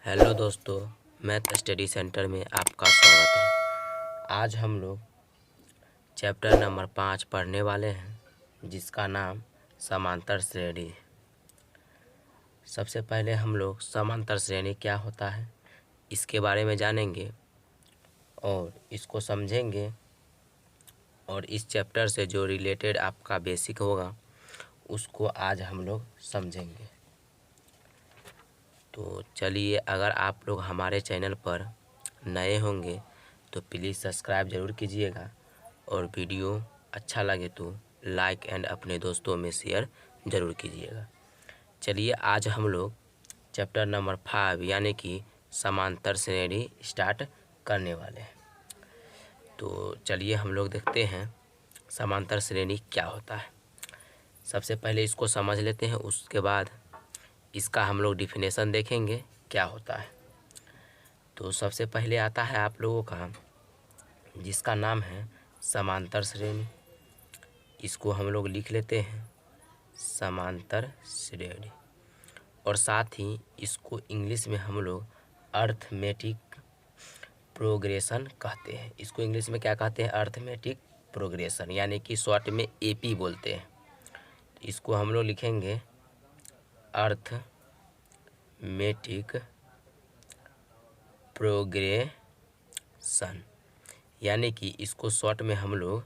Hello दोस्तों, math study centre में आपका स्वागत है। आज हम लोग चैप्टर नंबर 5 पढ़ने वाले हैं, जिसका नाम समांतर श्रेणी है। सबसे पहले हम लोग समांतर श्रेणी क्या होता है इसके बारे में जानेंगे और इसको समझेंगे, और इस चैप्टर से जो रिलेटेड आपका बेसिक होगा उसको आज हम लोग समझेंगे। तो चलिए, अगर आप लोग हमारे चैनल पर नए होंगे तो प्लीज़ सब्सक्राइब ज़रूर कीजिएगा, और वीडियो अच्छा लगे तो लाइक एंड अपने दोस्तों में शेयर ज़रूर कीजिएगा। चलिए, आज हम लोग चैप्टर नंबर 5 यानी कि समांतर श्रेणी स्टार्ट करने वाले हैं। तो चलिए हम लोग देखते हैं समांतर श्रेणी क्या होता है। सबसे पहले इसको समझ लेते हैं, उसके बाद इसका हम लोग डिफिनेशन देखेंगे क्या होता है। तो सबसे पहले आता है आप लोगों का, जिसका नाम है समांतर श्रेणी। इसको हम लोग लिख लेते हैं समांतर श्रेणी, और साथ ही इसको इंग्लिश में हम लोग अर्थमेटिक प्रोग्रेशन कहते हैं। इसको इंग्लिश में क्या कहते हैं? अर्थमेटिक प्रोग्रेशन, यानी कि शॉर्ट में एपी बोलते हैं। इसको हम लोग लिखेंगे अर्थमेटिक प्रोग्रेशन, यानी कि इसको शॉर्ट में हम लोग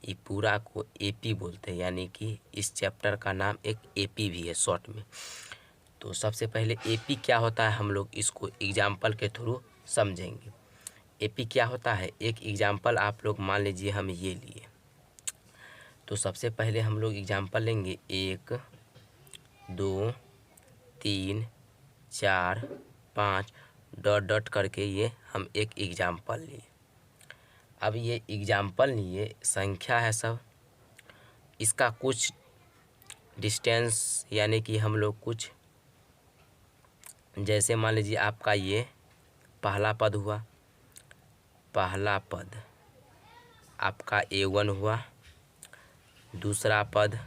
ये पूरा को एपी बोलते हैं, यानी कि इस चैप्टर का नाम एक एपी भी है शॉर्ट में। तो सबसे पहले एपी क्या होता है हम लोग इसको एग्जाम्पल के थ्रू समझेंगे। एपी क्या होता है, एक एग्जाम्पल आप लोग मान लीजिए हम ये लिए, तो सबसे पहले हम लोग एग्जाम्पल लेंगे 1 2 3 4 5 डॉट डॉट करके ये हम एक एग्जाम्पल लिए। अब ये एग्जाम्पल लिए संख्या है सब, इसका कुछ डिस्टेंस यानी कि हम लोग कुछ, जैसे मान लीजिए आपका ये पहला पद हुआ, पहला पद आपका A1 हुआ, दूसरा पद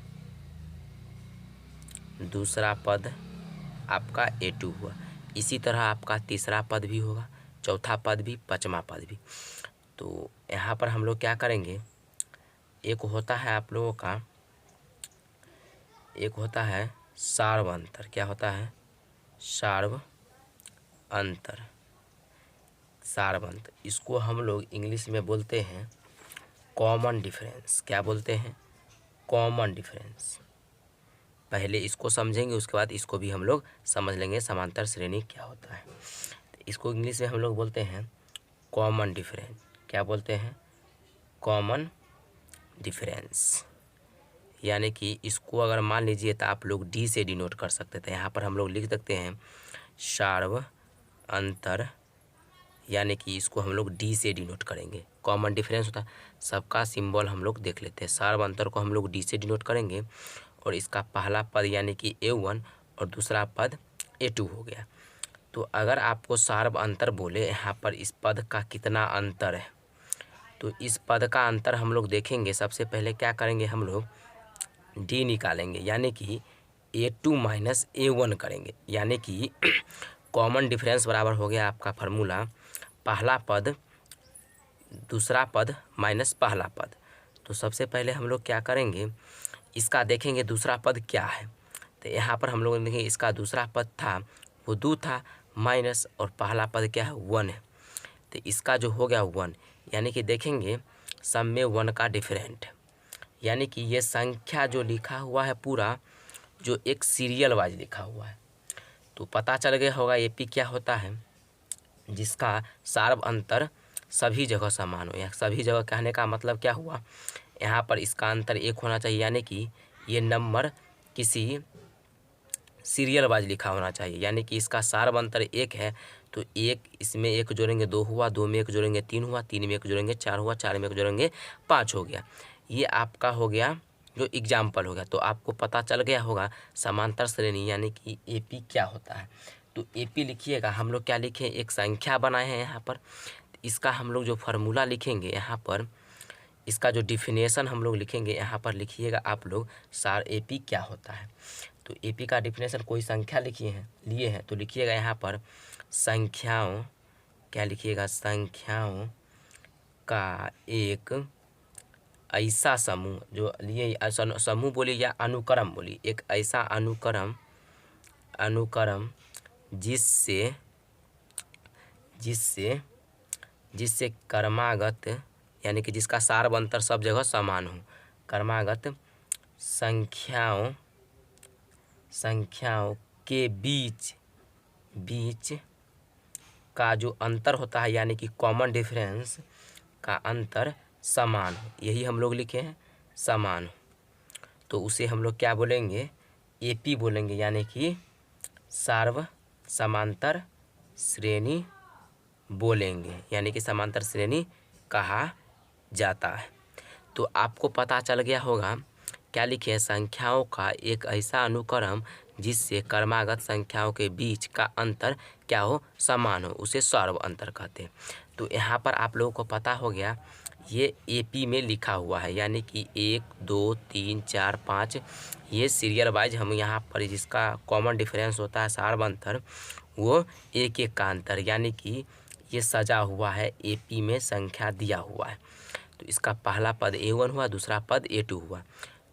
आपका A2 हुआ। इसी तरह आपका तीसरा पद भी होगा, चौथा पद भी, पांचवा पद भी। तो यहाँ पर हम लोग क्या करेंगे, एक होता है आप लोगों का, एक होता है सार्व अंतर। क्या होता है? सार्व अंतर। इसको हम लोग इंग्लिश में बोलते हैं कॉमन डिफरेंस। क्या बोलते हैं? Common difference. पहले इसको समझेंगे, उसके बाद इसको भी हम लोग समझ लेंगे समांतर श्रेणी क्या होता है। तो इसको इंग्लिश में हम लोग बोलते हैं कॉमन डिफरेंस। क्या बोलते हैं? कॉमन डिफरेंस, यानी कि इसको अगर मान लीजिए तो आप लोग डी से डिनोट कर सकते थे। यहाँ पर हम लोग लिख सकते हैं सार्व अंतर, यानी कि इसको हम लोग डी से डिनोट करेंगे। कॉमन डिफरेंस होता है, सबका सिंबल हम लोग देख लेते हैं। सार्व अंतर को हम लोग डी से डिनोट करेंगे, और इसका पहला पद यानी कि A1 और दूसरा पद A2 हो गया। तो अगर आपको सार्व अंतर बोले यहाँ पर इस पद का कितना अंतर है, तो इस पद का अंतर हम लोग देखेंगे। सबसे पहले क्या करेंगे, हम लोग डी निकालेंगे, यानी कि A2 माइनस A1 करेंगे, यानी कि कॉमन डिफरेंस बराबर हो गया आपका फार्मूला पहला पद दूसरा पद माइनस पहला पद। तो सबसे पहले हम लोग क्या करेंगे, इसका देखेंगे दूसरा पद क्या है। तो यहाँ पर हम लोग देखेंगे इसका दूसरा पद था वो 2 था, माइनस और पहला पद क्या है 1 है। तो इसका जो हो गया 1, यानी कि देखेंगे सब में 1 का डिफरेंट, यानी कि ये संख्या जो लिखा हुआ है पूरा जो एक सीरियल वाइज लिखा हुआ है। तो पता चल गया होगा एपी क्या होता है, जिसका सार्व अंतर सभी जगह समान हो। या सभी जगह कहने का मतलब क्या हुआ, यहाँ पर इसका अंतर 1 होना चाहिए, यानी कि ये नंबर किसी सीरियल वाइज लिखा होना चाहिए। यानी कि इसका सार्व अंतर 1 है, तो 1 इसमें 1 जोड़ेंगे 2 हुआ, 2 में 1 जोड़ेंगे 3 हुआ, 3 में 1 जोड़ेंगे 4 हुआ, 4 में 1 जोड़ेंगे 5 हो गया। ये आपका हो गया जो एग्जाम्पल हो गया। तो आपको पता चल गया होगा समांतर श्रेणी यानी कि एपी क्या होता है। तो एपी लिखिएगा, हम लोग क्या लिखे, एक संख्या बनाए हैं यहाँ पर। इसका हम लोग जो फार्मूला लिखेंगे यहाँ पर, इसका जो डिफिनेशन हम लोग लिखेंगे यहाँ पर लिखिएगा आप लोग सार एपी क्या होता है। तो एपी का डिफिनेशन कोई संख्या लिए हैं तो लिखिएगा यहाँ पर संख्याओं, क्या लिखिएगा, संख्याओं का एक ऐसा समूह, जो लिए समूह बोलिए या अनुक्रम बोलिए, एक ऐसा अनुक्रम जिससे क्रमागत, यानी कि जिसका सार्वंतर सब जगह समान हो, क्रमागत संख्याओं के बीच का जो अंतर होता है, यानी कि कॉमन डिफरेंस का अंतर समान हो, यही हम लोग लिखे हैं समान हो, तो उसे हम लोग क्या बोलेंगे, एपी बोलेंगे, यानी कि समांतर श्रेणी बोलेंगे, यानी कि समांतर श्रेणी कहा जाता है। तो आपको पता चल गया होगा, क्या लिखे हैं, संख्याओं का एक ऐसा अनुक्रम जिससे क्रमागत संख्याओं के बीच का अंतर क्या हो, समान हो, उसे सर्व अंतर कहते हैं। तो यहाँ पर आप लोगों को पता हो गया, ये एपी में लिखा हुआ है, यानी कि 1 2 3 4 5 ये सीरियल वाइज हम यहाँ पर जिसका कॉमन डिफरेंस होता है सर्व अंतर, वो एक एक का अंतर, यानी कि ये सजा हुआ है, एपी में संख्या दिया हुआ है। तो इसका पहला पद A1 हुआ, दूसरा पद A2 हुआ,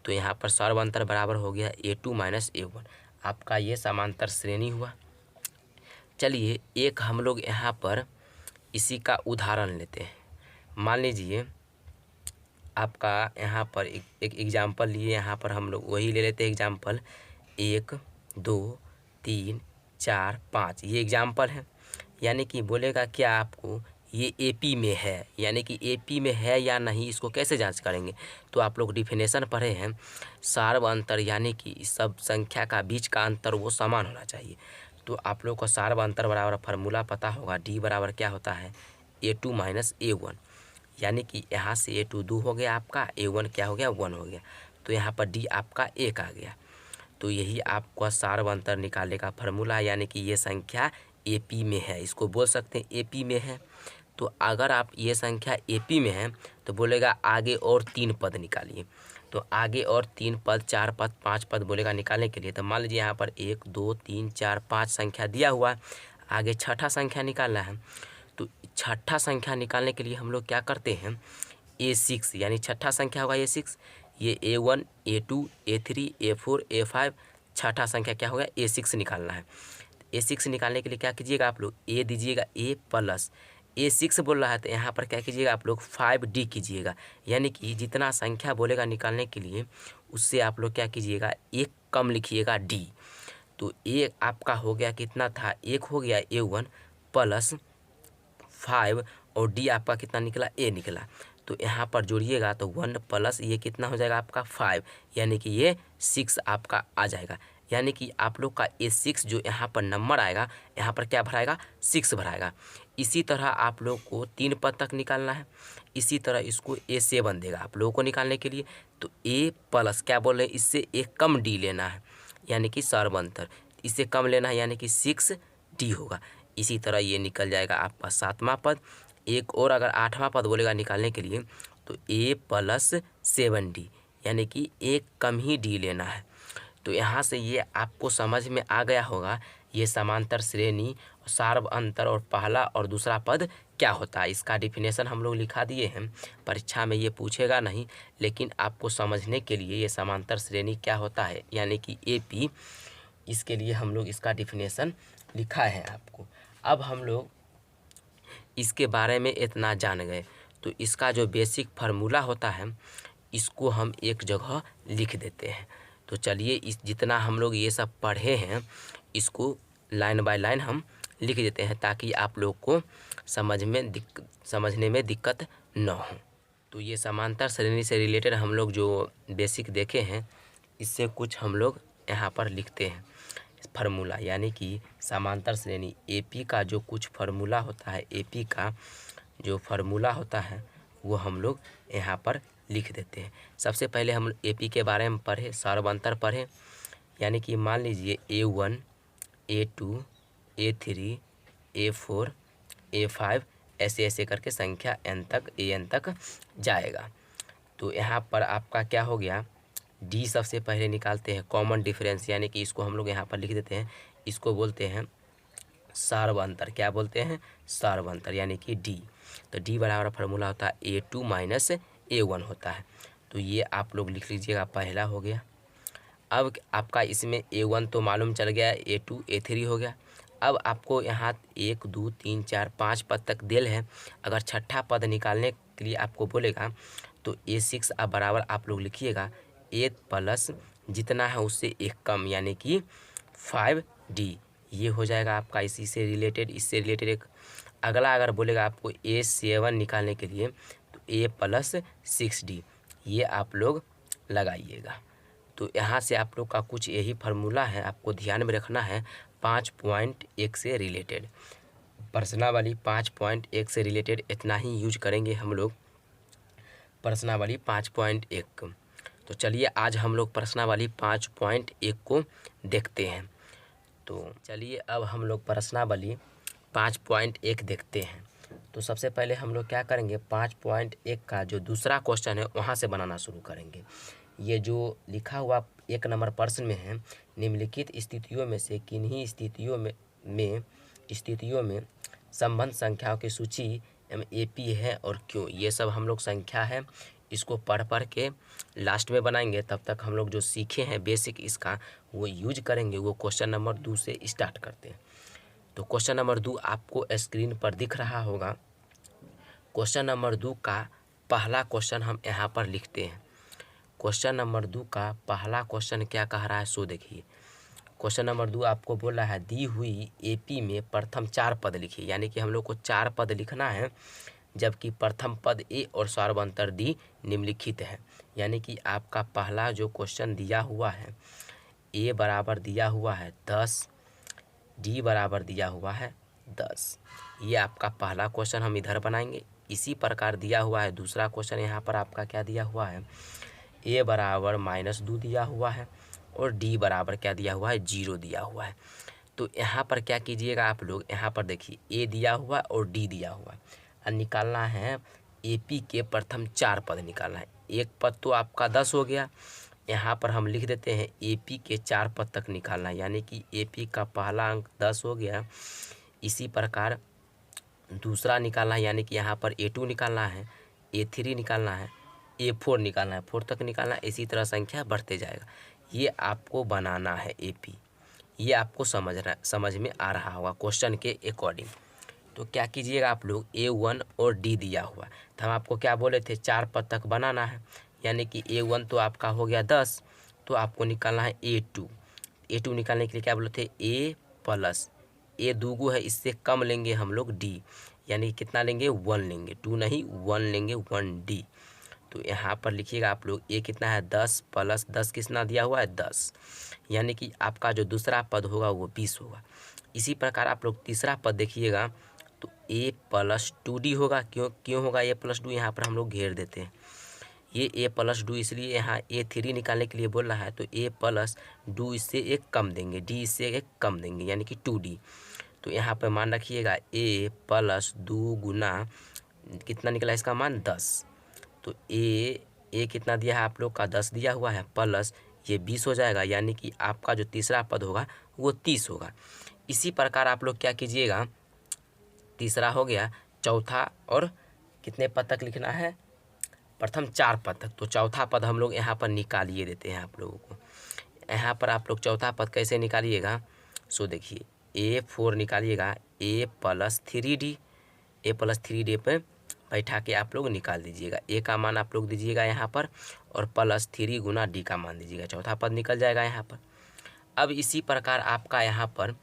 तो यहाँ पर सर्व अंतर बराबर हो गया A2 माइनस A1, आपका ये समांतर श्रेणी हुआ। चलिए एक हम लोग यहाँ पर इसी का उदाहरण लेते हैं। मान लीजिए आपका यहाँ पर एक एग्जाम्पल लिए, यहाँ पर हम लोग वही ले लेते हैं एग्जाम्पल 1 2 3 4 5, ये एग्जाम्पल है, यानी कि बोलेगा क्या आपको ये एपी में है, यानी कि एपी में है या नहीं, इसको कैसे जांच करेंगे। तो आप लोग डिफिनेशन पढ़े हैं, सार्व अंतर यानी कि सब संख्या का बीच का अंतर वो समान होना चाहिए। तो आप लोग को सार्व अंतर बराबर फार्मूला पता होगा, डी बराबर क्या होता है, A2 माइनस A1, यानी कि यहाँ से A2 2 हो गया आपका, A1 क्या हो गया, 1 हो गया, तो यहाँ पर डी आपका 1 आ गया। तो यही आपका सार्व अंतर निकालने का फार्मूला, यानी कि ये संख्या एपी में है, इसको बोल सकते हैं एपी में है। तो अगर आप ये संख्या एपी में है तो बोलेगा आगे और 3 पद निकालिए, तो आगे और 3 पद 4 पद 5 पद बोलेगा निकालने के लिए। तो मान लीजिए यहाँ पर 1 2 3 4 5 संख्या दिया हुआ है, आगे छठा संख्या निकालना है। तो छठा संख्या निकालने के लिए हम लोग क्या करते हैं, A6, यानी छठा संख्या होगा A6, ये A1 A2 A3 A4 A5, छठा संख्या क्या होगा A6 निकालना है। A6 निकालने के लिए क्या कीजिएगा, आप लोग A दीजिएगा, A प्लस A6 बोल रहा है तो यहाँ पर क्या कीजिएगा आप लोग 5D कीजिएगा, यानी कि जितना संख्या बोलेगा निकालने के लिए उससे आप लोग क्या कीजिएगा, एक कम लिखिएगा D। तो A आपका हो गया कितना था, 1 हो गया A1 प्लस 5 और D आपका कितना निकला, A निकला। तो यहाँ पर जोड़िएगा तो 1 प्लस ये कितना हो जाएगा आपका 5, यानी कि ये 6 आपका आ जाएगा, यानी कि आप लोग का A6 जो यहाँ पर नंबर आएगा, यहाँ पर क्या भराएगा, 6 भराएगा। इसी तरह आप लोग को 3 पद तक निकालना है, इसी तरह इसको A7 देगा आप लोगों को निकालने के लिए। तो A प्लस क्या बोल रहे हैं, इससे एक कम D लेना है, यानी कि सर्व अंतर इससे कम लेना है, यानी कि 6D होगा। इसी तरह ये निकल जाएगा आपका 7वां पद। एक और अगर 8वां पद बोलेगा निकालने के लिए तो A प्लस 7D, यानी कि एक कम ही D लेना है। तो यहाँ से ये आपको समझ में आ गया होगा, ये समांतर श्रेणी, सार्व अंतर और पहला और दूसरा पद क्या होता है। इसका डिफिनेशन हम लोग लिखा दिए हैं, परीक्षा में ये पूछेगा नहीं, लेकिन आपको समझने के लिए ये समांतर श्रेणी क्या होता है, यानी कि एपी, इसके लिए हम लोग इसका डिफिनेशन लिखा है आपको। अब हम लोग इसके बारे में इतना जान गए, तो इसका जो बेसिक फार्मूला होता है इसको हम एक जगह लिख देते हैं। तो चलिए इस जितना हम लोग ये सब पढ़े हैं इसको लाइन बाय लाइन हम लिख देते हैं, ताकि आप लोग को समझने में दिक्कत न हो। तो ये समांतर श्रेणी से रिलेटेड हम लोग जो बेसिक देखे हैं, इससे कुछ हम लोग यहाँ पर लिखते हैं फार्मूला, यानी कि समांतर श्रेणी एपी का जो कुछ फार्मूला होता है, एपी का जो फार्मूला होता है वो हम लोग यहाँ पर लिख देते हैं। सबसे पहले हम एपी के बारे में पढ़े, सर्व अंतर पढ़े, यानी कि मान लीजिए A1 A2 A3 A4 A5 ऐसे ऐसे करके संख्या n तक an तक जाएगा। तो यहाँ पर आपका क्या हो गया, डी सबसे पहले निकालते हैं कॉमन डिफरेंस, यानी कि इसको हम लोग यहाँ पर लिख देते हैं, इसको बोलते हैं सार्वंतर। क्या बोलते हैं? सार्वंतर, यानी कि डी। तो डी बराबर फार्मूला होता है A2 माइनस A1 होता है। तो ये आप लोग लिख लीजिएगा, पहला हो गया। अब आपका इसमें A1 तो मालूम चल गया, A2 A3 हो गया। अब आपको यहाँ 1 2 3 4 5 पद तक देल है। अगर छठा पद निकालने के लिए आपको बोलेगा तो A6 अब बराबर आप लोग लिखिएगा A प्लस जितना है उससे एक कम, यानी कि 5D। ये हो जाएगा आपका इसी से रिलेटेड, इससे रिलेटेड एक अगला अगर बोलेगा आपको A7 निकालने के लिए तो A प्लस 6D, ये आप लोग लगाइएगा। तो यहाँ से आप लोग का कुछ यही फार्मूला है, आपको ध्यान में रखना है 5.1 से रिलेटेड। प्रश्नावली 5.1 से रिलेटेड इतना ही यूज करेंगे हम लोग, प्रश्नावली 5.1। तो चलिए आज हम लोग प्रश्नावली 5.1 को देखते हैं। तो चलिए अब हम लोग प्रश्नावली 5.1 देखते हैं। तो सबसे पहले हम लोग क्या करेंगे, 5.1 का जो दूसरा क्वेश्चन है वहाँ से बनाना शुरू करेंगे। ये जो लिखा हुआ 1 नंबर प्रश्न में है, निम्नलिखित स्थितियों में से किन्हीं स्थितियों में संबंध संख्याओं की सूची AP है और क्यों। ये सब हम लोग संख्या है, इसको पढ़ के लास्ट में बनाएंगे। तब तक हम लोग जो सीखे हैं बेसिक इसका वो यूज करेंगे। वो क्वेश्चन नंबर 2 से स्टार्ट करते हैं। तो क्वेश्चन नंबर 2 आपको स्क्रीन पर दिख रहा होगा। क्वेश्चन नंबर 2 का पहला क्वेश्चन हम यहाँ पर लिखते हैं। क्वेश्चन नंबर 2 का पहला क्वेश्चन क्या कह रहा है सो देखिए। क्वेश्चन नंबर 2 आपको बोला है दी हुई AP में प्रथम 4 पद लिखिए, यानी कि हम लोग को 4 पद लिखना है, जबकि प्रथम पद A और सार्वंतर D निम्नलिखित है। यानी कि आपका पहला जो क्वेश्चन दिया हुआ है, A बराबर दिया हुआ है 10, D बराबर दिया हुआ है 10। ये आपका पहला क्वेश्चन हम इधर बनाएंगे। इसी प्रकार दिया हुआ है दूसरा क्वेश्चन, यहाँ पर आपका क्या दिया हुआ है, A बराबर -2 दिया हुआ है और D बराबर क्या दिया हुआ है, 0 दिया हुआ है। तो यहाँ पर क्या कीजिएगा आप लोग, यहाँ पर देखिए A दिया हुआ और D दिया हुआ है और निकालना है AP के प्रथम 4 पद निकालना है। एक पद तो आपका 10 हो गया, यहाँ पर हम लिख देते हैं AP के 4 पद तक निकालना है, यानी कि AP का पहला अंक 10 हो गया। इसी प्रकार दूसरा निकालना है, यानी कि यहाँ पर A2 निकालना है, A3 निकालना है, A4 निकालना है, 4 तक निकालना है। इसी तरह संख्या बढ़ते जाएगा। ये आपको बनाना है AP। ये आपको समझ में आ रहा होगा क्वेश्चन के अकॉर्डिंग। तो क्या कीजिएगा आप लोग, A1 और D दिया हुआ, तो हम आपको क्या बोले थे 4 पद तक बनाना है, यानी कि A1 तो आपका हो गया 10, तो आपको निकालना है A2। A2 निकालने के लिए क्या बोले थे, A प्लस A दूगो है, इससे कम लेंगे हम लोग D, यानी कितना लेंगे 1 लेंगे, 2 नहीं 1 लेंगे, 1D। तो यहाँ पर लिखिएगा आप लोग A कितना है 10 प्लस 10 कितना दिया हुआ है 10, यानी कि आपका जो दूसरा पद होगा वो 20 होगा। इसी प्रकार आप लोग तीसरा पद देखिएगा तो A प्लस 2D होगा। क्यों होगा A प्लस 2, यहाँ पर हम लोग घेर देते हैं। ये A प्लस 2 इसलिए यहाँ A3 निकालने के लिए बोल रहा है, तो A प्लस 2 इससे एक कम देंगे, D इससे एक कम देंगे, यानी कि 2D। तो यहाँ पर मान रखिएगा A प्लस 2 गुना कितना निकला इसका मान 10। तो A कितना दिया है आप लोग का 10 दिया हुआ है, प्लस ये 20 हो जाएगा, यानी कि आपका जो तीसरा पद होगा वो 30 होगा। इसी प्रकार आप लोग क्या कीजिएगा, तीसरा हो गया, चौथा और कितने पद तक लिखना है, प्रथम 4 पद तक। तो चौथा पद हम लोग यहाँ पर निकालिए देते हैं आप लोगों को। यहाँ पर आप लोग चौथा पद कैसे निकालिएगा, सो देखिए A4 निकालिएगा, A plus 3D, A plus 3D पे बैठा के आप लोग निकाल दीजिएगा। A का मान आप लोग दीजिएगा यहाँ पर और प्लस 3 गुना D का मान दीजिएगा, चौथा पद निकल जाएगा यहाँ पर। अब इसी प्रकार आपका यहाँ पर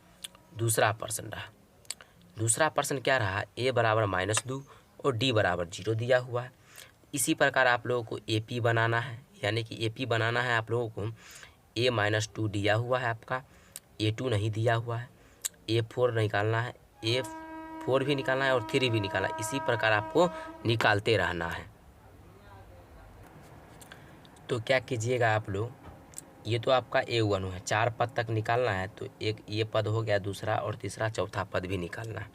दूसरा प्रश्न रहा। दूसरा प्रश्न क्या रहा, A बराबर -2 और D बराबर 0 दिया हुआ है। इसी प्रकार आप लोगों को AP बनाना है, यानी कि AP बनाना है आप लोगों को। A -2 दिया हुआ है आपका, A2 नहीं दिया हुआ है, A4 निकालना है, A4 भी निकालना है और 3 भी निकालना है। इसी प्रकार आपको निकालते रहना है। तो क्या कीजिएगा आप लोग, ये तो आपका A1 है, 4 पद तक निकालना है, तो एक ये पद हो गया, दूसरा और तीसरा चौथा पद भी निकालना है।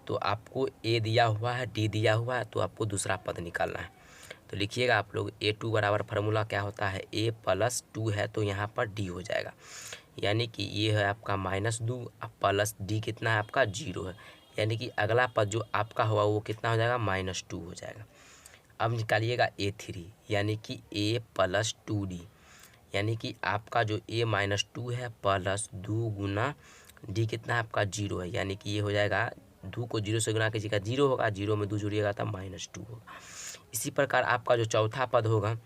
तो आपको A दिया हुआ है, D दिया हुआ है, तो आपको दूसरा पद निकालना है। तो लिखिएगा आप लोग A2 बराबर फार्मूला क्या होता है, A प्लस 2 है तो यहाँ पर D हो जाएगा, यानी कि ये है आपका -2 प्लस D कितना है आपका 0 है, यानी कि अगला पद जो आपका होगा वो कितना हो जाएगा -2 हो जाएगा। अब निकालिएगा A3 यानी कि A प्लस 2D, यानी कि आपका जो A -2 है प्लस 2 गुना D कितना है आपका 0 है, यानी कि ये हो जाएगा 2 को 0 से गुना कीजिएगा 0 होगा, 0 में 2 जुड़िएगा तब -2 होगा। इसी प्रकार आपका जो चौथा पद होगा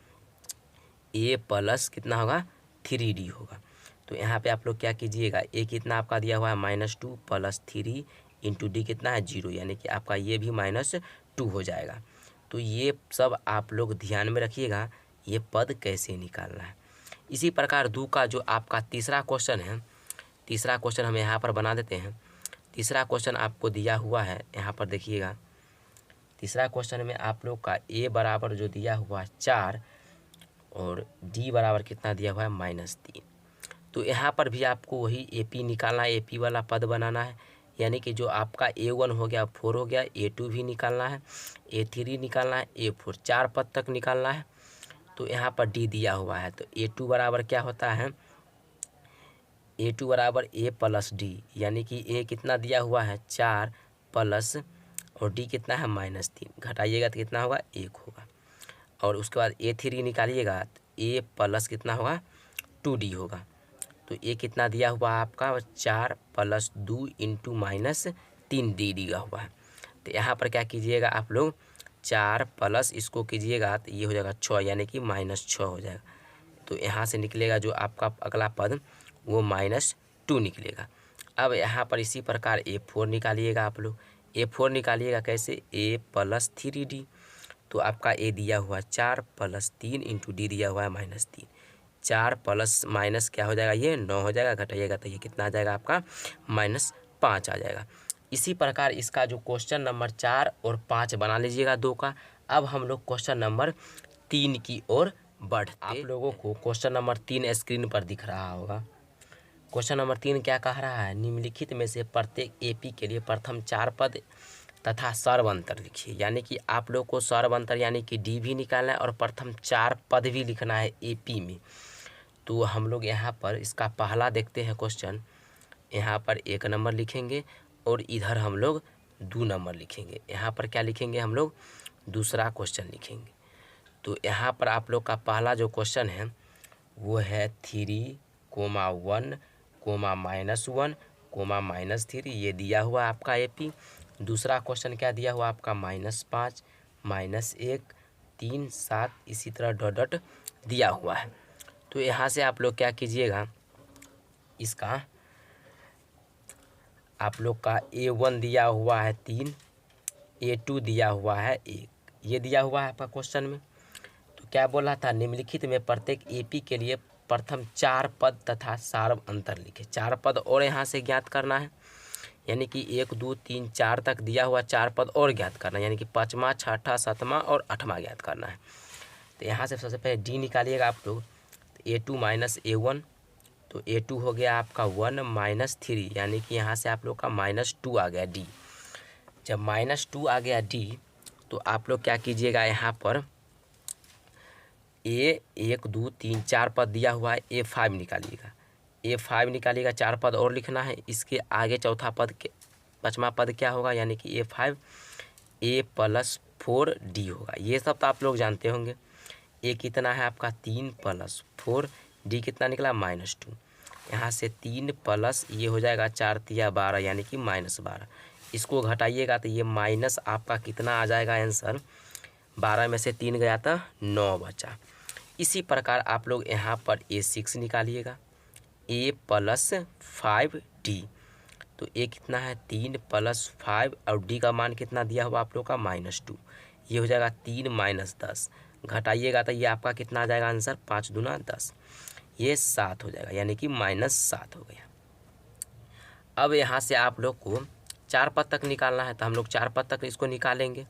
A प्लस कितना होगा 3D होगा। तो यहाँ पे आप लोग क्या कीजिएगा, A कितना आपका दिया हुआ है -2 प्लस 3 इंटू D कितना है 0, यानी कि आपका ये भी -2 हो जाएगा। तो ये सब आप लोग ध्यान में रखिएगा, ये पद कैसे निकालना है। इसी प्रकार दो का जो आपका तीसरा क्वेश्चन है, तीसरा क्वेश्चन हम यहाँ पर बना देते हैं। तीसरा क्वेश्चन आपको दिया हुआ है, यहाँ पर देखिएगा तीसरा क्वेश्चन में आप लोग का A बराबर जो दिया हुआ है 4 और D बराबर कितना दिया हुआ है -3। तो यहाँ पर भी आपको वही AP निकालना है, AP वाला पद बनाना है, यानी कि जो आपका A1 हो गया 4 हो गया, A2 भी निकालना है, A3 निकालना है, A4 4 पद तक निकालना है। तो यहाँ पर D दिया हुआ है, तो A2 बराबर क्या होता है, A2 बराबर A प्लस D, यानी कि A कितना दिया हुआ है 4 प्लस और D कितना है -3, घटाइएगा तो कितना होगा 1 होगा। और उसके बाद A3 निकालिएगा तो A प्लस कितना होगा 2D होगा। तो A कितना दिया हुआ आपका 4 प्लस 2 इंटू -3D दिया हुआ है। तो यहाँ पर क्या कीजिएगा आप लोग 4 प्लस इसको कीजिएगा तो ये हो जाएगा 6, यानी कि -6 हो जाएगा। तो यहाँ से निकलेगा जो आपका अगला पद वो -2 निकलेगा। अब यहाँ पर इसी प्रकार A4 निकालिएगा आप लोग। A4 निकालिएगा कैसे, A प्लस 3D, तो आपका A दिया हुआ 4 प्लस 3 इंटू D दिया हुआ है -3, 4 प्लस माइनस क्या हो जाएगा ये 9 हो जाएगा, घटाइएगा तो ये कितना आ जाएगा आपका -5 आ जाएगा। इसी प्रकार इसका जो क्वेश्चन नंबर 4 और 5 बना लीजिएगा 2 का। अब हम लोग क्वेश्चन नंबर 3 की ओर बढ़ते। आप लोगों को क्वेश्चन नंबर 3 स्क्रीन पर दिख रहा होगा। क्वेश्चन नंबर 3 क्या कह रहा है, निम्नलिखित में से प्रत्येक AP के लिए प्रथम 4 पद तथा सर्वंतर लिखिए, यानी कि आप लोग को सर्वंतर यानी कि D भी निकालना है और प्रथम 4 पद भी लिखना है AP में। तो हम लोग यहाँ पर इसका पहला देखते हैं क्वेश्चन, यहाँ पर 1 नंबर लिखेंगे और इधर हम लोग 2 नंबर लिखेंगे। यहाँ पर क्या लिखेंगे हम लोग, दूसरा क्वेश्चन लिखेंगे। तो यहाँ पर आप लोग का पहला जो क्वेश्चन है वो है 3, -1, -1, -3, ये दिया हुआ आपका AP। दूसरा क्वेश्चन क्या दिया हुआ आपका -5, -1, 3, 7, इसी तरह डॉट डॉट दिया हुआ है। तो यहाँ से आप लोग क्या कीजिएगा, इसका आप लोग का A1 दिया हुआ है 3, A2 दिया हुआ है 1, ये दिया हुआ है आपका क्वेश्चन में। तो क्या बोला था, निम्नलिखित में प्रत्येक AP के लिए प्रथम 4 पद तथा सार्व अंतर लिखे। 4 पद और यहाँ से ज्ञात करना है, यानी कि 1, 2, 3, 4 तक दिया हुआ 4 पद और ज्ञात करना है, यानी कि 5वां, 6ठा, 7वां और 8वां ज्ञात करना है। तो यहाँ से सबसे पहले D निकालिएगा आप लोग, तो A2 माइनस A1, तो A2 हो गया आपका 1 -3, यानी कि यहाँ से आप लोग का -2 आ गया D। जब -2 आ गया D तो आप लोग क्या कीजिएगा, यहाँ पर A 1, 2, 3, 4 पद दिया हुआ है, A5 निकालिएगा। A5 निकालिएगा, 4 पद और लिखना है। इसके आगे चौथा पद के 5वां पद क्या होगा, यानी कि A5 A प्लस 4D होगा। ये सब तो आप लोग जानते होंगे। A कितना है आपका 3 प्लस 4, D कितना निकला -2। यहाँ से 3 प्लस ये हो जाएगा 4 तिया 12, यानी कि -12। इसको घटाइएगा तो ये माइनस आपका कितना आ जाएगा आंसर, 12 में से 3 गया था 9 बचा। इसी प्रकार आप लोग यहाँ पर A6 निकालिएगा, A प्लस 5D, तो A कितना है 3 प्लस 5 और D का मान कितना दिया हुआ आप लोग का -2, ये हो जाएगा 3 - 10, घटाइएगा तो ये आपका कितना आ जाएगा आंसर, 5 दूना 10, ये 7 हो जाएगा, यानी कि -7 हो गया। अब यहाँ से आप लोग को 4 पद तक निकालना है, तो हम लोग 4 पद तक इसको निकालेंगे।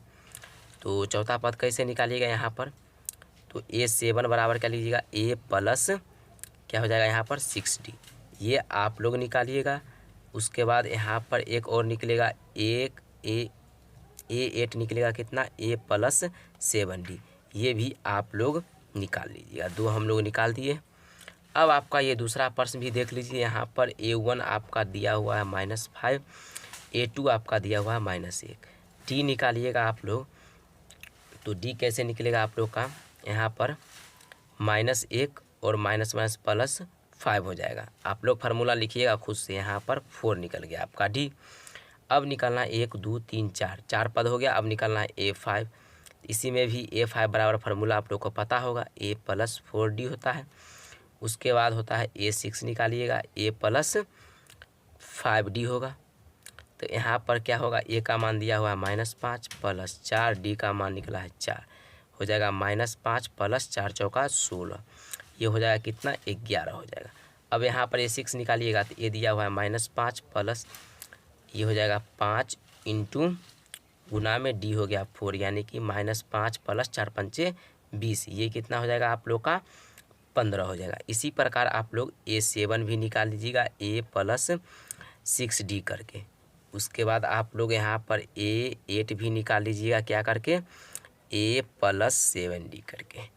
तो चौथा पद कैसे निकालिएगा यहाँ पर, तो A7 बराबर क्या लीजिएगा, A प्लस क्या हो जाएगा यहाँ पर 6D, ये आप लोग निकालिएगा। उसके बाद यहाँ पर एक और निकलेगा, A8 निकलेगा कितना, A प्लस 7D, ये भी आप लोग निकाल लीजिएगा। 2 हम लोग निकाल दिए। अब आपका ये दूसरा प्रश्न भी देख लीजिए। यहाँ पर A1 आपका दिया हुआ है -5, A2 आपका दिया हुआ है -1। D निकालिएगा आप लोग। तो D कैसे निकलेगा आप लोग का, यहाँ पर -1 और माइनस माइनस +5 हो जाएगा। आप लोग फार्मूला लिखिएगा खुद से। यहाँ पर 4 निकल गया आपका D। अब निकालना 1 2 3 4, 4 पद हो गया। अब निकालना है A5। इसी में भी A5 बराबर फार्मूला आप लोग को पता होगा, A + 4D होता है। उसके बाद होता है A6 निकालिएगा, A + 5D होगा। तो यहाँ पर क्या होगा, A का मान दिया हुआ है -5 + 4, D का मान निकला है 4, हो जाएगा -5 + 4 चौका 16। ये हो जाएगा कितना, 11 हो जाएगा। अब यहाँ पर A6 निकालिएगा तो ये दिया हुआ है -5 प्लस ये हो जाएगा 5 इंटू गुना में D हो गया 4, यानी कि -5 + 4 पंचे 20। ये कितना हो जाएगा आप लोग का, 15 हो जाएगा। इसी प्रकार आप लोग A7 भी निकाल लीजिएगा, A + 6D करके। उसके बाद आप लोग यहाँ पर A8 भी निकाल लीजिएगा, क्या करके, A + 7D करके।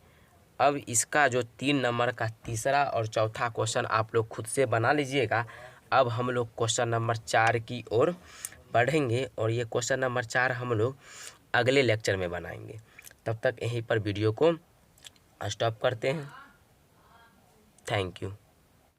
अब इसका जो 3 नंबर का तीसरा और चौथा क्वेश्चन आप लोग खुद से बना लीजिएगा। अब हम लोग क्वेश्चन नंबर 4 की ओर बढ़ेंगे और ये क्वेश्चन नंबर 4 हम लोग अगले लेक्चर में बनाएंगे। तब तक यहीं पर वीडियो को स्टॉप करते हैं। Thank you.